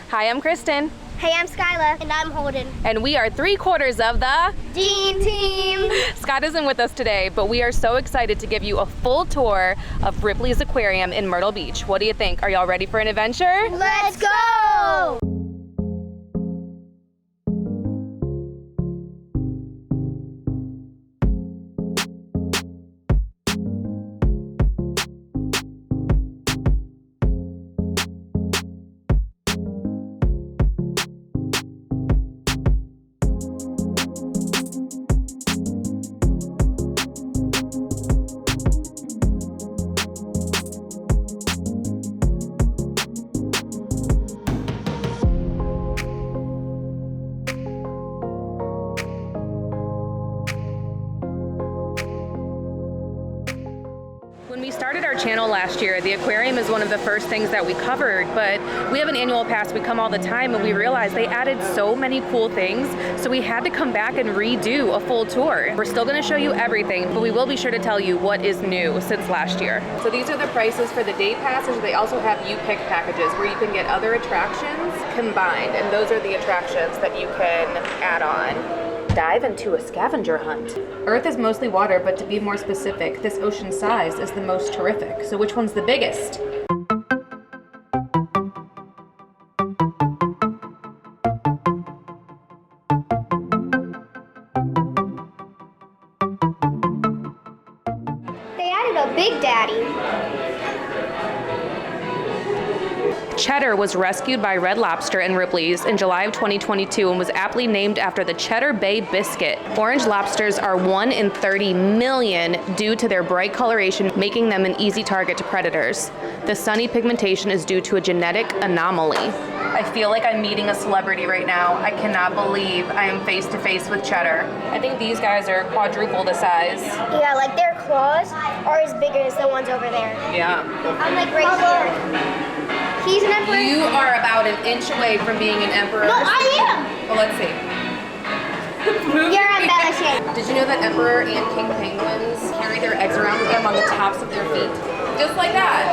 Hi, I'm Kristen. Hey, I'm Skyla. And I'm Holden. And we are 3/4 of the Dean Team. Scott isn't with us today, but we are so excited to give you a full tour of Ripley's Aquarium in Myrtle Beach. What do you think? Are y'all ready for an adventure? Let's go! When we started our channel last year, the aquarium is one of the first things that we covered, but we have an annual pass, we come all the time, and we realized they added so many cool things, so we had to come back and redo a full tour. We're still gonna show you everything, but we will be sure to tell you what is new since last year. So these are the prices for the day passes. They also have you pick packages where you can get other attractions combined, and those are the attractions that you can add on. Dive into a scavenger hunt. Earth is mostly water, but to be more specific, this ocean size is the most terrific. So which one's the biggest? They added a Big Daddy. Cheddar was rescued by Red Lobster and Ripleys in July of 2022 and was aptly named after the Cheddar Bay biscuit. Orange lobsters are 1 in 30 million due to their bright coloration, making them an easy target to predators. The sunny pigmentation is due to a genetic anomaly. I feel like I'm meeting a celebrity right now. I cannot believe I am face to face with Cheddar. I think these guys are quadruple the size. Yeah, like their claws are as big as the ones over there. Yeah. I'm like right here. He's an emperor. You are about an inch away from being an emperor. No, I am. Well, let's see. You're embellishing. Did you know that emperor and king penguins carry their eggs around with them on the tops of their feet? Just like that.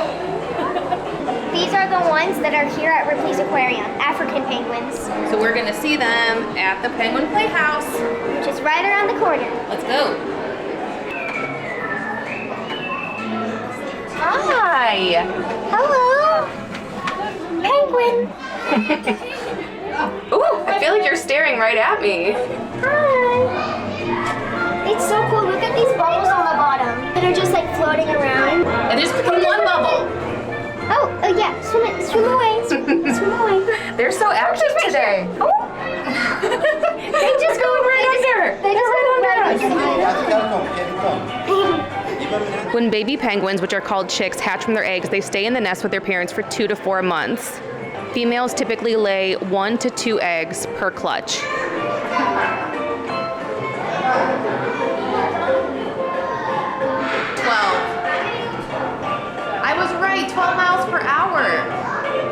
These are the ones that are here at Ripley's Aquarium, African penguins. So we're gonna see them at the Penguin Playhouse, Which is right around the corner. Let's go. Hi. Hello. Penguin. Ooh, I feel like you're staring right at me. Hi. It's so cool. Look at these bubbles on the bottom that are just like floating around. And there's one bubble. Oh yeah. Swim away. Swim away. They're so active today. Oh. They just go right under. They just go right under. When baby penguins, which are called chicks, hatch from their eggs, they stay in the nest with their parents for 2 to 4 months. Females typically lay 1 to 2 eggs per clutch. 12. I was right, 12 miles per hour.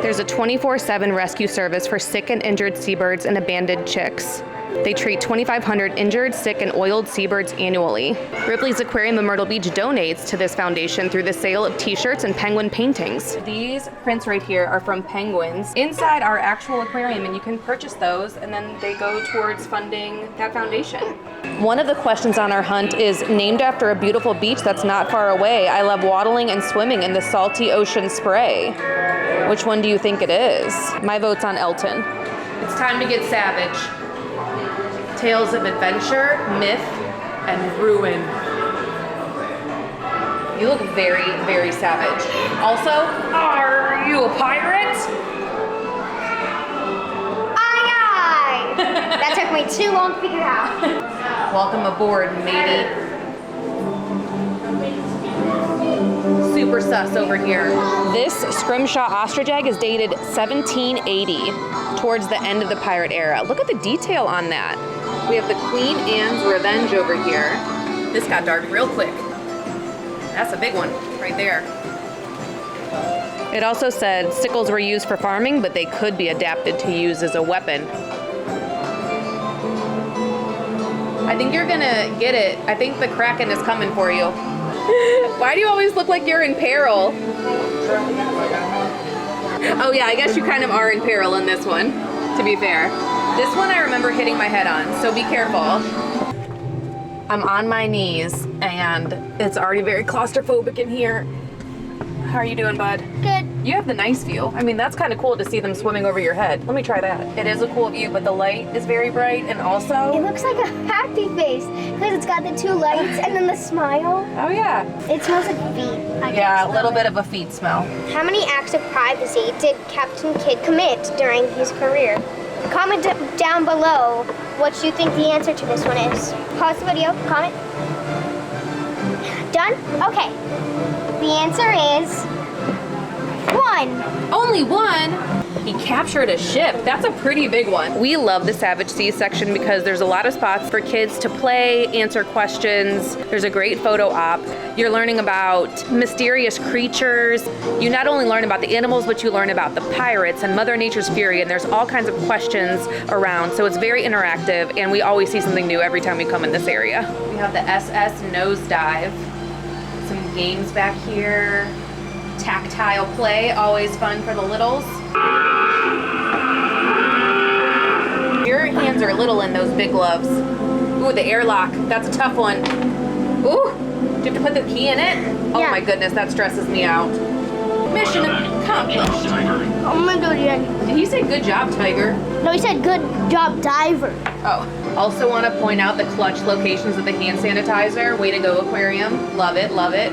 There's a 24/7 rescue service for sick and injured seabirds and abandoned chicks. They treat 2,500 injured, sick, and oiled seabirds annually. Ripley's Aquarium of Myrtle Beach donates to this foundation through the sale of t-shirts and penguin paintings. These prints right here are from penguins inside our actual aquarium, and you can purchase those, and then they go towards funding that foundation. One of the questions on our hunt is named after a beautiful beach that's not far away. I love waddling and swimming in the salty ocean spray. Which one do you think it is? My vote's on Elton. It's time to get savage. Tales of adventure, myth, and ruin. You look very, very savage. Also, are you a pirate? Aye, aye. That took me too long to figure out. Welcome aboard, matey. Super sus over here. This scrimshaw ostrich egg is dated 1780, towards the end of the pirate era. Look at the detail on that. We have the Queen Anne's Revenge over here. This got dark real quick. That's a big one right there. It also said sickles were used for farming, but they could be adapted to use as a weapon. I think you're gonna get it. I think the Kraken is coming for you. Why do you always look like you're in peril? Oh yeah, I guess you kind of are in peril in this one, to be fair. This one I remember hitting my head on, so be careful. I'm on my knees and it's already very claustrophobic in here. How are you doing, bud? Good. You have the nice view. I mean, that's kind of cool to see them swimming over your head. Let me try that. It is a cool view, but the light is very bright, and also... It looks like a happy face because it's got the 2 lights and then the smile. Oh yeah. It smells like feet. Yeah, a little bit of a feet smell. How many acts of privacy did Captain Kidd commit during his career? Comment down below what you think the answer to this one is. Pause the video, comment. Done? Okay. The answer is 1. Only 1? He captured a ship. That's a pretty big one. We love the Savage Seas section because there's a lot of spots for kids to play, answer questions. There's a great photo op. You're learning about mysterious creatures. You not only learn about the animals, but you learn about the pirates and Mother Nature's fury, and there's all kinds of questions around. So it's very interactive, and we always see something new every time we come in this area. We have the SS Nosedive. Some games back here. Tactile play, always fun for the littles. Your hands are little in those big gloves. Ooh, the airlock, that's a tough one. Ooh, do you have to put the key in it? Oh Yeah. my goodness, that stresses me out. Mission accomplished. I'm gonna do it again. Did he say good job, Tiger? No, he said good job, diver. Oh, also want to point out the clutch locations of the hand sanitizer. Way to go, aquarium. Love it, love it.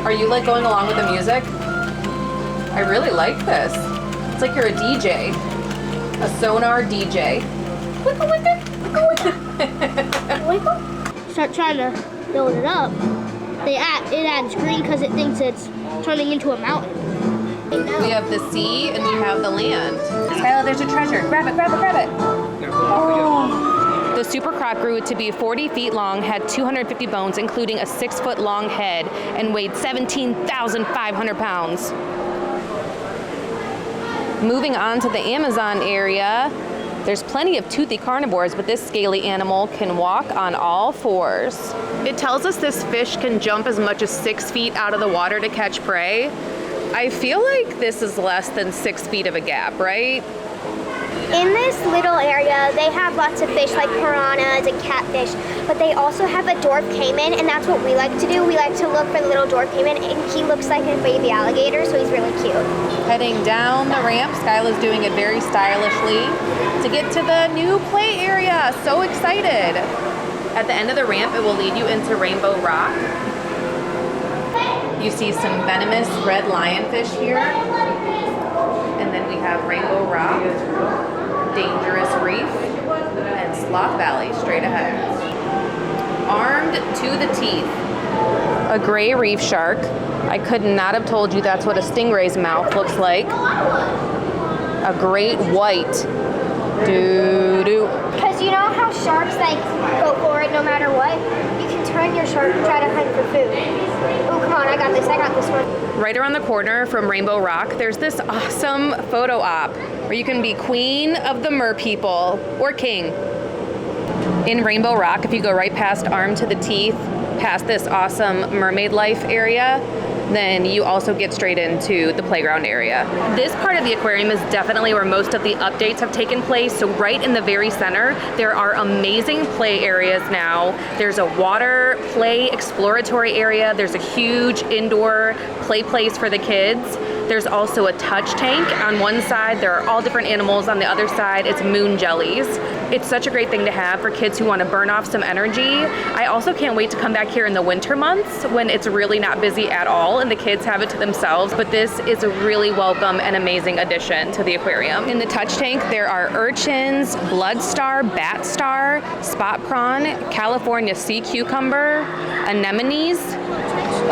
Are you like going along with the music? I really like this. It's like you're a DJ. A sonar DJ. Wicka wicka, wicka wicka. Start trying to build it up. It adds green because it thinks it's turning into a mountain. We have the sea and we have the land. Skylar, there's a treasure. Grab it, grab it, grab it. Oh. The super croc grew to be 40 feet long, had 250 bones, including a 6-foot long head, and weighed 17,500 pounds. Moving on to the Amazon area, there's plenty of toothy carnivores, but this scaly animal can walk on all 4s. It tells us this fish can jump as much as 6 feet out of the water to catch prey. I feel like this is less than 6 feet of a gap, right? In this little area, they have lots of fish like piranhas and catfish, but they also have a dwarf caiman, and that's what we like to do. We like to look for the little dwarf caiman, and he looks like a baby alligator, so he's really cute. Heading down the ramp, Skyla's doing it very stylishly to get to the new play area. So excited. At the end of the ramp, it will lead you into Rainbow Rock. You see some venomous red lionfish here. And then we have Rainbow Rock, Dangerous Reef, and Sloth Valley straight ahead. Armed to the teeth. A gray reef shark. I could not have told you that's what a stingray's mouth looks like. A great white. Doo-doo. Because you know how sharks like go for it no matter what? You can turn your shark and try to hunt for food. Oh, come on, I got this one. Right around the corner from Rainbow Rock, there's this awesome photo op where you can be queen of the mer people or king. In Rainbow Rock, if you go right past Armed to the Teeth, past this awesome mermaid life area, then you also get straight into the playground area. This part of the aquarium is definitely where most of the updates have taken place. So right in the very center, there are amazing play areas now. There's a water play exploratory area. There's a huge indoor play place for the kids. There's also a touch tank on one side. There are all different animals on the other side. It's moon jellies. It's such a great thing to have for kids who want to burn off some energy. I also can't wait to come back here in the winter months when it's really not busy at all and the kids have it to themselves, but this is a really welcome and amazing addition to the aquarium. In the touch tank, there are urchins, blood star, bat star, spot prawn, California sea cucumber, anemones.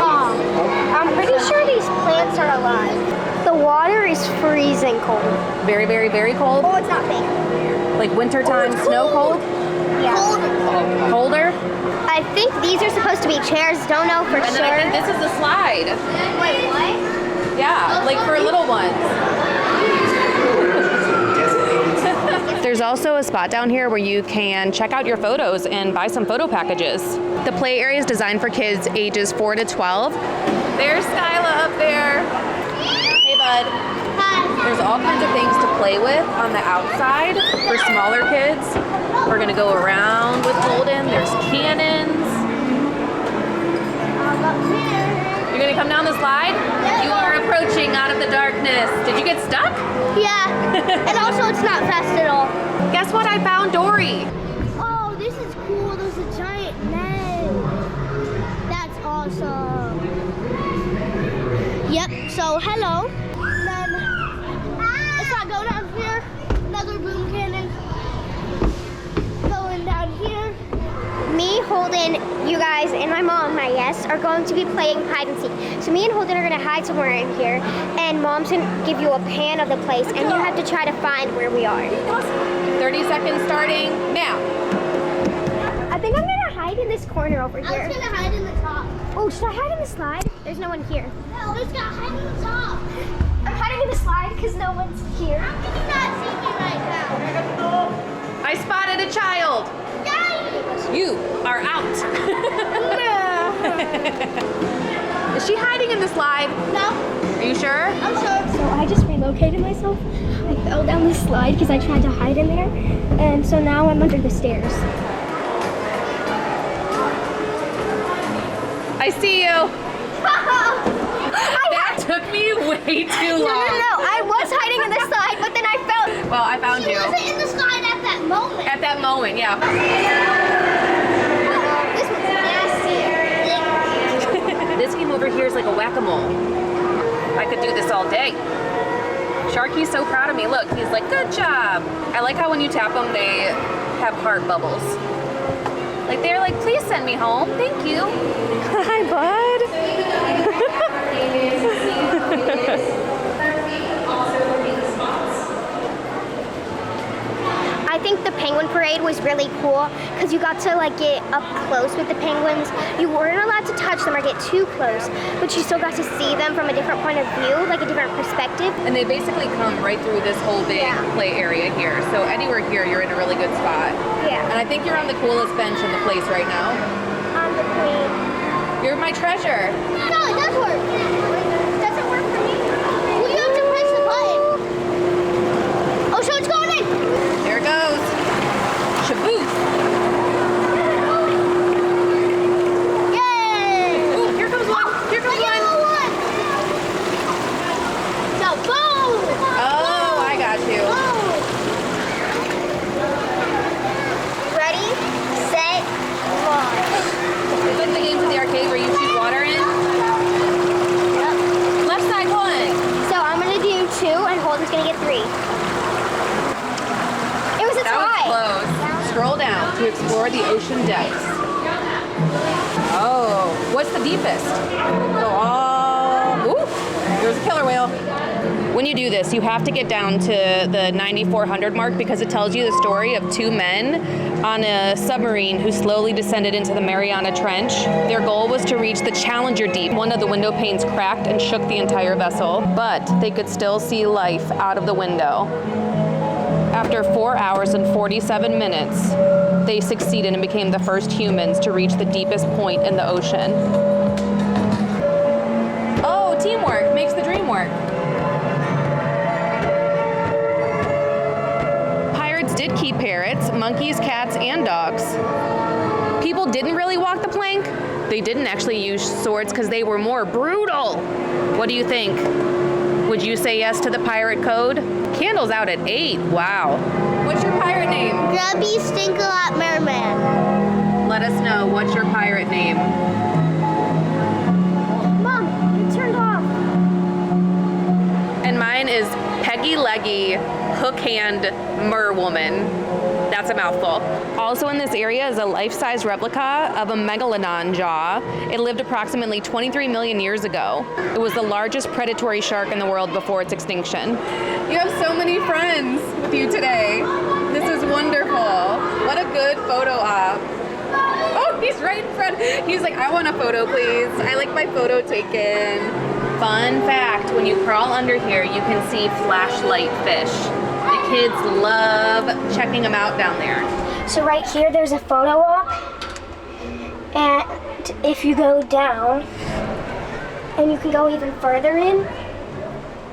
I'm pretty sure these plants are alive. The water is freezing cold. Very, very, very cold? Oh, it's not fake. Like wintertime snow cold? Yeah. Colder? I think these are supposed to be chairs. Don't know for And sure. then I think this is the slide. Wait, what? Yeah, like for little ones. There's There's also a spot down here where you can check out your photos and buy some photo packages. The play area is designed for kids ages 4 to 12. There's Skyla up there. Hey, bud. Hi. There's all kinds of things to play with on the outside for smaller kids. We're gonna go around with Golden. There's cannons. You're gonna come down the slide? You are approaching out of the darkness. Did you get stuck? Yeah. And also it's not fast at all. Guess what? I found Dory. Oh, this is cool. There's a giant net. That's awesome. Yep, so hello. Then if I go down here, another boom cannon. Going down here. Me, Holden, you guys, and my mom, I guess, are going to be playing hide and seek. So me and Holden are going to hide somewhere in here, and Mom's going to give you a pan of the place, and you have to try to find where we are. 30 seconds starting now. I think I'm going to hide in this corner over here. I was going to hide in the top. Oh, should I hide in the slide? There's no one here. No, there's got to hide in the top. I'm hiding in the slide because no one's here. How can you not see me right now? I spotted a child. Yay! You are out. Is she hiding in the slide? No. Are you sure? I'm sure. So I just relocated myself. I fell down the slide because I tried to hide in there. And so now I'm under the stairs. I see you. That took me way too long. No. I was hiding in the slide, but then I fell. Well, I found you. She wasn't in the slide at that moment. At that moment, yeah. This one's nasty. This game over here is like a whack-a-mole. I could do this all day. Sharky's so proud of me. Look, he's like, good job. I like how when you tap them, they have heart bubbles. Like, they're like, please send me home. Thank you. Hi, bud. I think the penguin parade was really cool because you got to like get up close with the penguins. You weren't allowed to touch them or get too close, but you still got to see them from a different point of view, like a different perspective. And they basically come right through this whole big play area here. So anywhere here, you're in a really good spot. Yeah. And I think you're on the coolest bench in the place right now. I'm the queen. You're my treasure. No, it does work. Does it work for me? Well, you have to press the button. Oh, so it's going in. There it goes. Shaboom. Yay! Ooh, here comes one. Here comes one. So, boom! Oh, I got you. Ready, set, launch. It's like the games at the arcade where you shoot water in. Yep. Left side one. So I'm gonna do 2 and Holden's gonna get 3. It was a That was tie. close. Scroll down to explore the ocean depths. Oh, what's the deepest? Go all. Ooh, there's a killer whale. When you do this, you have to get down to the 9,400 mark because it tells you the story of 2 men on a submarine who slowly descended into the Mariana Trench. Their goal was to reach the Challenger Deep. One of the window panes cracked and shook the entire vessel, but they could still see life out of the window. After 4 hours and 47 minutes, they succeeded and became the first humans to reach the deepest point in the ocean. Oh, teamwork makes the dream work. Pirates did keep parrots, monkeys, cats, and dogs. People didn't really walk the plank. They didn't actually use swords because they were more brutal. What do you think? Would you say yes to the pirate code? Candle's out at 8. Wow. What's your pirate name? Grubby Stinkalot Merman. Let us know. What's your pirate name? Mom, it turned off. And mine is Peggy Leggy Hook Hand Merwoman. That's a mouthful. Also in this area is a life-size replica of a megalodon jaw. It lived approximately 23 million years ago. It was the largest predatory shark in the world before its extinction. You have so many friends with you today. This is wonderful. What a good photo op. Oh, he's right in front. He's like, I want a photo, please. I like my photo taken. Fun fact, when you crawl under here, you can see flashlight fish. The kids love checking them out down there. So right here, there's a photo op. And if you go down, and you can go even further in,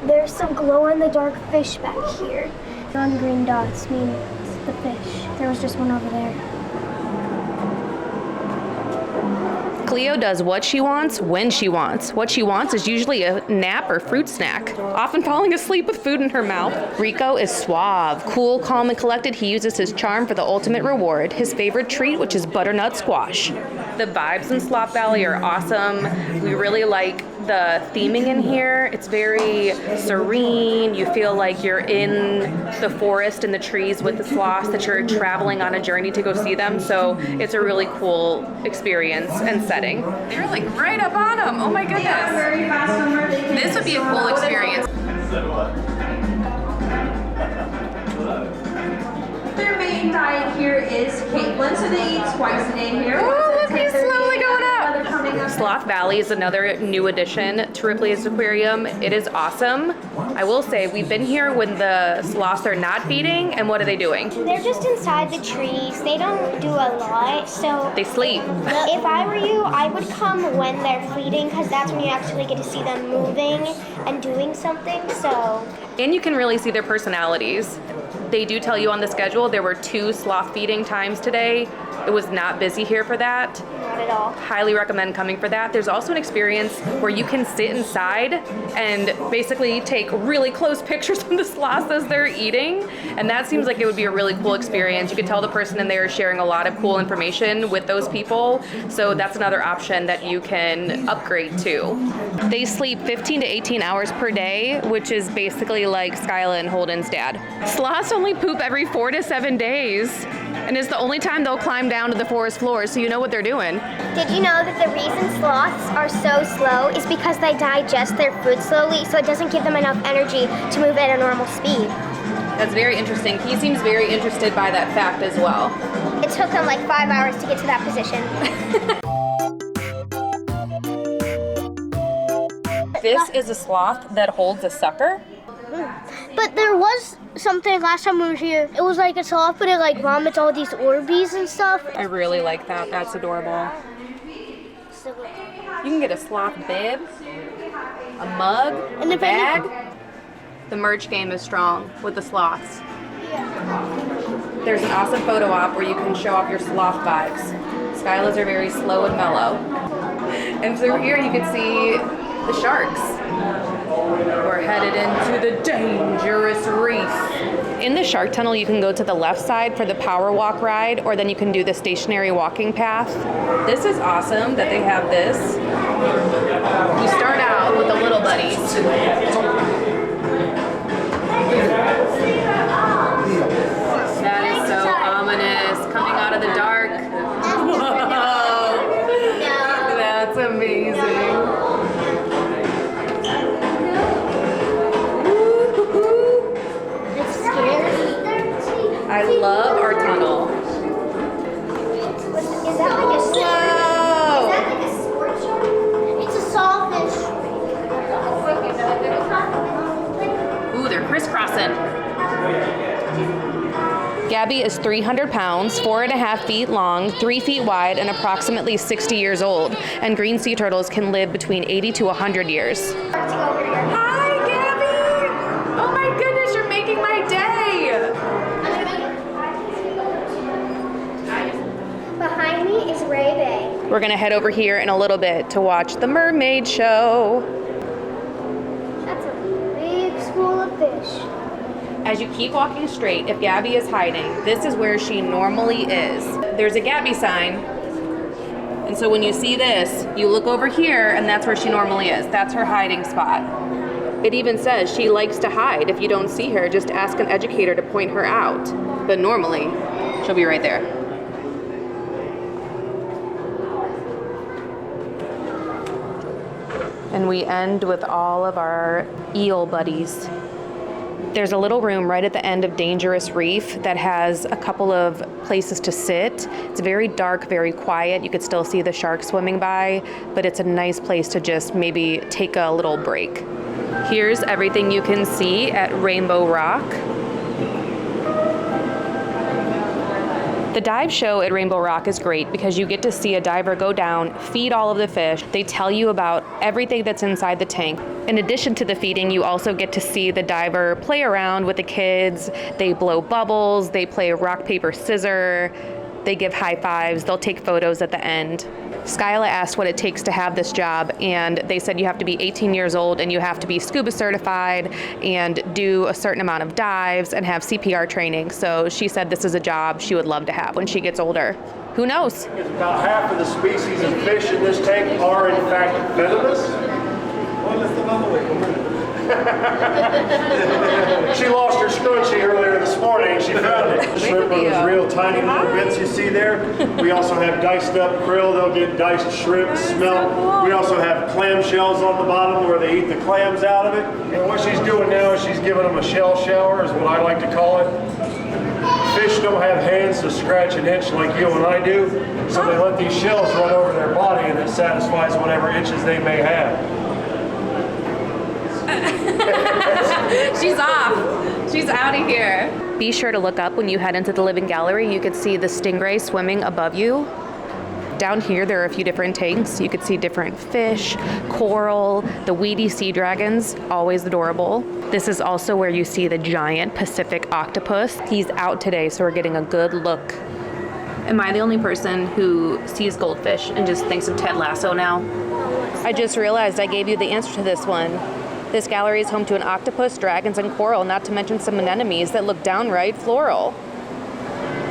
there's some glow-in-the-dark fish back here. The green dots mean it's the fish. There was just one over there. Cleo does what she wants, when she wants. What she wants is usually a nap or fruit snack, often falling asleep with food in her mouth. Rico is suave, cool, calm, and collected. He uses his charm for the ultimate reward, his favorite treat, which is butternut squash. The vibes in Sloth Valley are awesome. We really like the theming in here. It's very serene. You feel like you're in the forest and the trees with the sloths, that you're traveling on a journey to go see them. So it's a really cool experience and setting. They're like right up on them. Oh my goodness. This would be a cool experience. Their main diet here is Caitlin, so they eat twice a day here. Oh, look, he's slowly going up. Coming up. Sloth Valley is another new addition to Ripley's Aquarium. It is awesome. I will say, we've been here when the sloths are not feeding, and what are they doing? They're just inside the trees. They don't do a lot, so They sleep. if I were you, I would come when they're feeding, because that's when you actually get to see them moving and doing something, so. And you can really see their personalities. They do tell you on the schedule there were 2 sloth feeding times today. It was not busy here for that. Not at all. Highly recommend coming for that. There's also an experience where you can sit inside and basically take really close pictures of the sloths as they're eating. And that seems like it would be a really cool experience. You could tell the person in there is sharing a lot of cool information with those people. So that's another option that you can upgrade to. They sleep 15 to 18 hours per day, which is basically like Skyla and Holden's dad. Sloths only poop every 4 to 7 days. And it's the only time they'll climb down to the forest floor, so you know what they're doing. Did you know that the reason sloths are so slow is because they digest their food slowly, so it doesn't give them enough energy to move at a normal speed. That's very interesting. He seems very interested by that fact as well. It took them like 5 hours to get to that position. This is a sloth that holds a sucker. But there was something last time we were here. It was like a sloth, but it like vomits all these Orbeez and stuff. I really like that. That's adorable. You can get a sloth bib, a mug, And a if any- bag. The merch game is strong with the sloths. There's an awesome photo op where you can show off your sloth vibes. Skylas are very slow and mellow. And through here you can see the sharks. We're headed into the dangerous reef. In the shark tunnel, you can go to the left side for the power walk ride, or then you can do the stationary walking path. This is awesome that they have this. We start out with the little buddies. That is so ominous, coming out of the dark. Whoa, that's amazing. I love our tunnel. Is that like a Whoa! Is that like a sport shark? It's a sawfish. Ooh, they're crisscrossing. Gabby is 300 pounds, 4.5 feet long, 3 feet wide, and approximately 60 years old. And green sea turtles can live between 80 to 100 years. Hi, Gabby! Oh my goodness, you're making my day! Behind me is Ray Bay. We're gonna head over here in a little bit to watch the Mermaid show. That's a big school of fish. As you keep walking straight, if Gabby is hiding, this is where she normally is. There's a Gabby sign. And so when you see this, you look over here and that's where she normally is. That's her hiding spot. It even says she likes to hide. If you don't see her, just ask an educator to point her out. But normally, she'll be right there. And we end with all of our eel buddies. There's a little room right at the end of Dangerous Reef that has a couple of places to sit. It's very dark, very quiet. You could still see the sharks swimming by, but it's a nice place to just maybe take a little break. Here's everything you can see at Rainbow Rock. The dive show at Rainbow Rock is great because you get to see a diver go down, feed all of the fish. They tell you about everything that's inside the tank. In addition to the feeding, you also get to see the diver play around with the kids. They blow bubbles, they play rock, paper, scissors, they give high fives, they'll take photos at the end. Skyla asked what it takes to have this job, and they said you have to be 18 years old and you have to be scuba certified and do a certain amount of dives and have CPR training. So she said this is a job she would love to have when she gets older. Who knows? About half of the species of fish in this tank are in fact venomous. She lost her scrunchie earlier this morning. She found it. The shrimp are those real tiny little bits you see there. We also have diced up krill. They'll get diced shrimp, smelt. We also have clam shells on the bottom where they eat the clams out of it. And what she's doing now is she's giving them a shell shower, is what I like to call it. Fish don't have hands to scratch and itch like you and I do, so they let these shells run over their body and it satisfies whatever itches they may have. She's off. She's out of here. Be sure to look up when you head into the living gallery. You could see the stingray swimming above you. Down here, there are a few different tanks. You could see different fish, coral, the weedy sea dragons, always adorable. This is also where you see the giant Pacific octopus. He's out today, so we're getting a good look. Am I the only person who sees goldfish and just thinks of Ted Lasso now? I just realized I gave you the answer to this one. This gallery is home to an octopus, dragons, and coral, not to mention some anemones that look downright floral.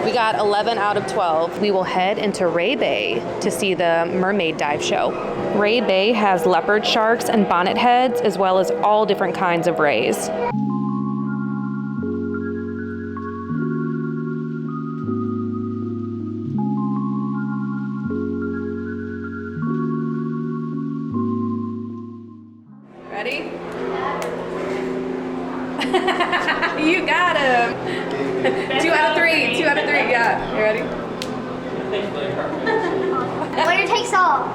We got 11 out of 12. We will head into Ray Bay to see the mermaid dive show. Ray Bay has leopard sharks and bonnet heads, as well as all different kinds of rays. Ready? You got him. 2 out of 3. 2 out of 3. Yeah. You ready? Winner takes all.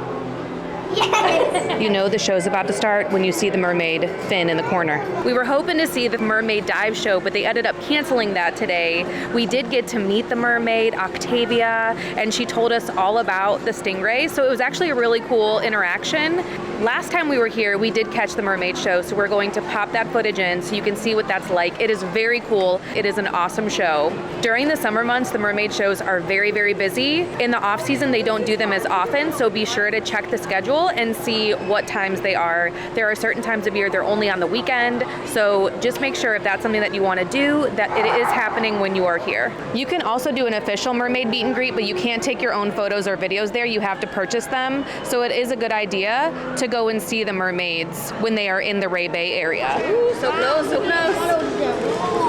Yes. You know the show's about to start when you see the mermaid fin in the corner. We were hoping to see the mermaid dive show, but they ended up canceling that today. We did get to meet the mermaid, Octavia, and she told us all about the stingray, so it was actually a really cool interaction. Last time we were here, we did catch the mermaid show, so we're going to pop that footage in so you can see what that's like. It is very cool. It is an awesome show. During the summer months, the mermaid shows are very, very busy. In the off season, they don't do them as often, so be sure to check the schedule and see what times they are. There are certain times of year they're only on the weekend, so just make sure if that's something that you want to do, that it is happening when you are here. You can also do an official mermaid meet and greet, but you can't take your own photos or videos there. You have to purchase them, so it is a good idea to go and see the mermaids when they are in the Ray Bay area. Ooh, so close, so close.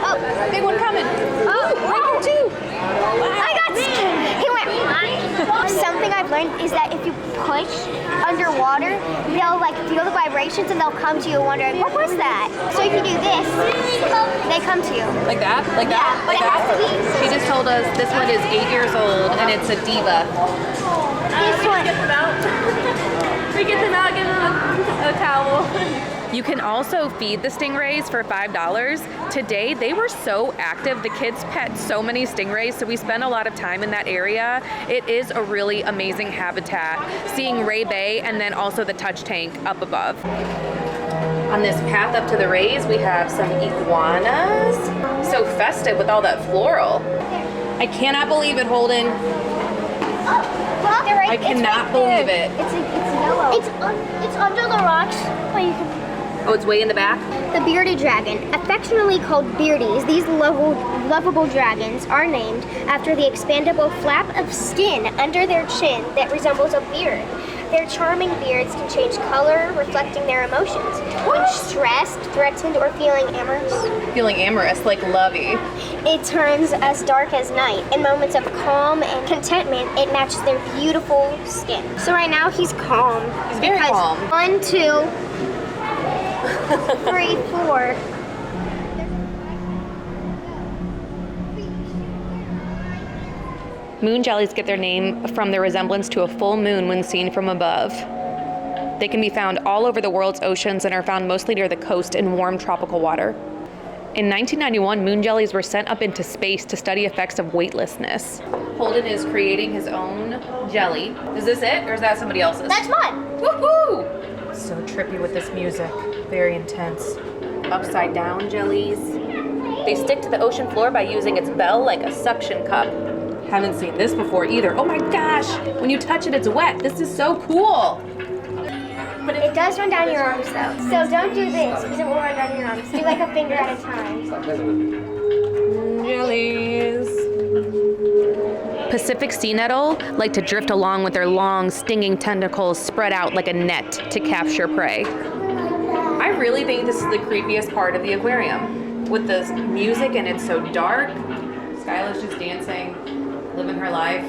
Oh, Big one coming. oh, Two. I got he went. Something I've learned is that if you push underwater, they'll like feel the vibrations and they'll come to you wondering, what was that? So if you do this, they come to you. Like that? Like that? Yeah, Like but it has to that? be- She just told us this one is 8 years old and it's a diva. This one. We get them out, give them a towel. You can also feed the stingrays for $5. Today, they were so active. The kids pet so many stingrays, so we spent a lot of time in that area. It is a really amazing habitat, seeing Ray Bay and then also the touch tank up above. On this path up to the rays, we have some iguanas. So festive with all that floral. I cannot believe it, Holden. Well, I cannot believe it. It's yellow. It's under the rocks. But you can. Oh, it's way in the back? The bearded dragon, affectionately called beardies, these lovable dragons are named after the expandable flap of skin under their chin that resembles a beard. Their charming beards can change color, reflecting their emotions. When stressed, threatened, or feeling amorous, Feeling amorous, like lovey. it turns as dark as night. In moments of calm and contentment, it matches their beautiful skin. So right now he's calm. He's very calm. 1, 2, 3, 4. Moon jellies get their name from their resemblance to a full moon when seen from above. They can be found all over the world's oceans and are found mostly near the coast in warm tropical water. In 1991, moon jellies were sent up into space to study effects of weightlessness. Holden is creating his own jelly. Is this it, or is that somebody else's? That's mine. Woohoo! So trippy with this music. Very intense. Upside down jellies. They stick to the ocean floor by using its bell like a suction cup. Haven't seen this before either. Oh my gosh! When you touch it, it's wet. This is so cool. But it does run down your arms though. So don't do this because it will run down your arms. Do like a finger at a time. Jellies. Pacific sea nettle like to drift along with their long, stinging tentacles spread out like a net to capture prey. I really think this is the creepiest part of the aquarium. With the music and it's so dark. Skyla's just dancing, living her life.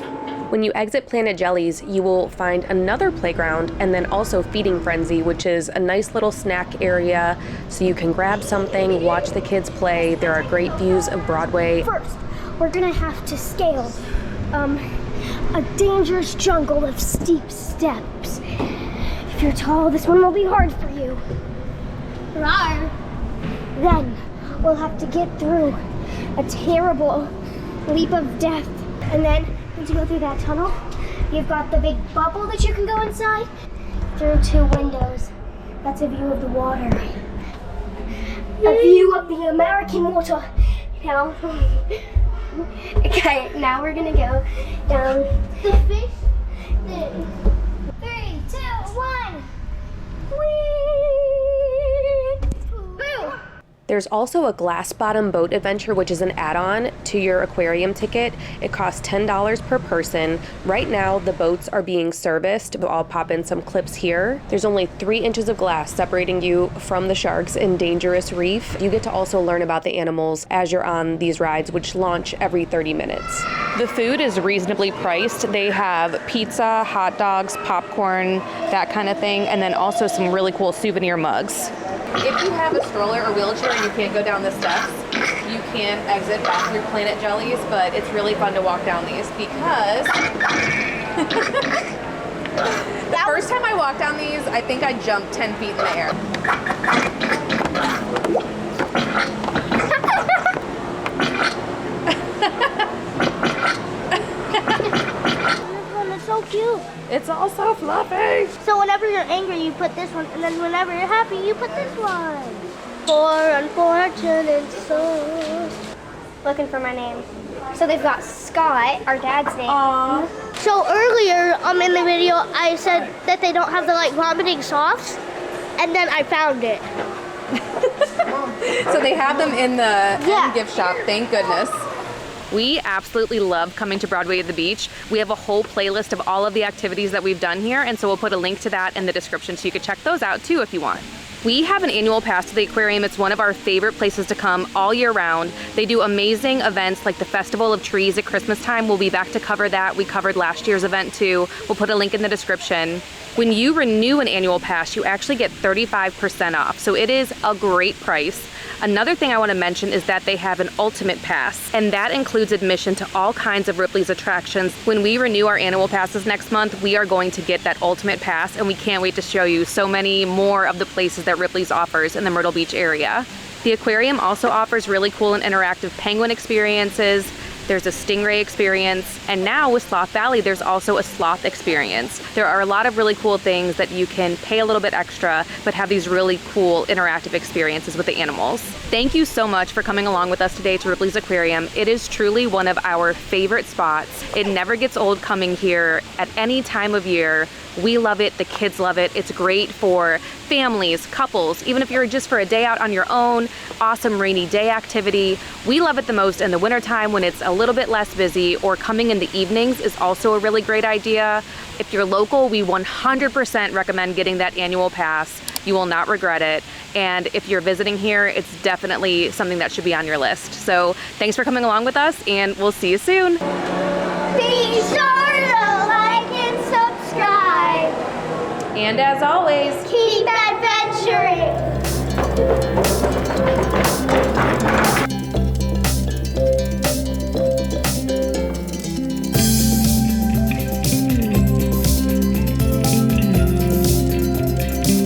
When you exit Planet Jellies, you will find another playground and then also Feeding Frenzy, which is a nice little snack area so you can grab something, watch the kids play. There are great views of Broadway. First, we're gonna have to scale a dangerous jungle of steep steps. If you're tall, this one will be hard for you. Rawr. Then we'll have to get through a terrible leap of death. And then once you go through that tunnel, you've got the big bubble that you can go inside through 2 windows. That's a view of the water. A view of the American water. Now, okay, now we're gonna go down the fish. 3, 2, 1. Whee! Boo! There's also a glass bottom boat adventure, which is an add-on to your aquarium ticket. It costs $10 per person. Right now, the boats are being serviced. I'll pop in some clips here. There's only 3 inches of glass separating you from the sharks in Dangerous Reef. You get to also learn about the animals as you're on these rides, which launch every 30 minutes. The food is reasonably priced. They have pizza, hot dogs, popcorn, that kind of thing, and then also some really cool souvenir mugs. If you have a stroller or wheelchair and you can't go down the steps, you can exit back through Planet Jellies, but it's really fun to walk down these because the first time I walked down these, I think I jumped 10 feet in the air. It's so cute. It's all so fluffy. So whenever you're angry, you put this one, and then whenever you're happy, you put this one. For unfortunate souls. Looking for my name. So they've got Scott, our dad's name. Aww. So earlier in the video, I said that they don't have the like vomiting sauce, and then I found it. So they have them in the Yeah. gift shop, thank goodness. We absolutely love coming to Broadway at the beach. We have a whole playlist of all of the activities that we've done here, and so we'll put a link to that in the description so you can check those out too if you want. We have an annual pass to the aquarium. It's one of our favorite places to come all year round. They do amazing events like the Festival of Trees at Christmas time. We'll be back to cover that. We covered last year's event too. We'll put a link in the description. When you renew an annual pass, you actually get 35% off, so it is a great price. Another thing I want to mention is that they have an ultimate pass, and that includes admission to all kinds of Ripley's attractions. When we renew our annual passes next month, we are going to get that ultimate pass, and we can't wait to show you so many more of the places that Ripley's offers in the Myrtle Beach area. The aquarium also offers really cool and interactive penguin experiences. There's a stingray experience, and now with Sloth Valley, there's also a sloth experience. There are a lot of really cool things that you can pay a little bit extra, but have these really cool interactive experiences with the animals. Thank you so much for coming along with us today to Ripley's Aquarium. It is truly one of our favorite spots. It never gets old coming here at any time of year. We love it, the kids love it. It's great for families, couples, even if you're just for a day out on your own, awesome rainy day activity. We love it the most in the wintertime when it's a little bit less busy, or coming in the evenings is also a really great idea. If you're local, we 100% recommend getting that annual pass. You will not regret it. And if you're visiting here, it's definitely something that should be on your list. So thanks for coming along with us, and we'll see you soon. Be sure to like and subscribe. And as always, Keep adventuring.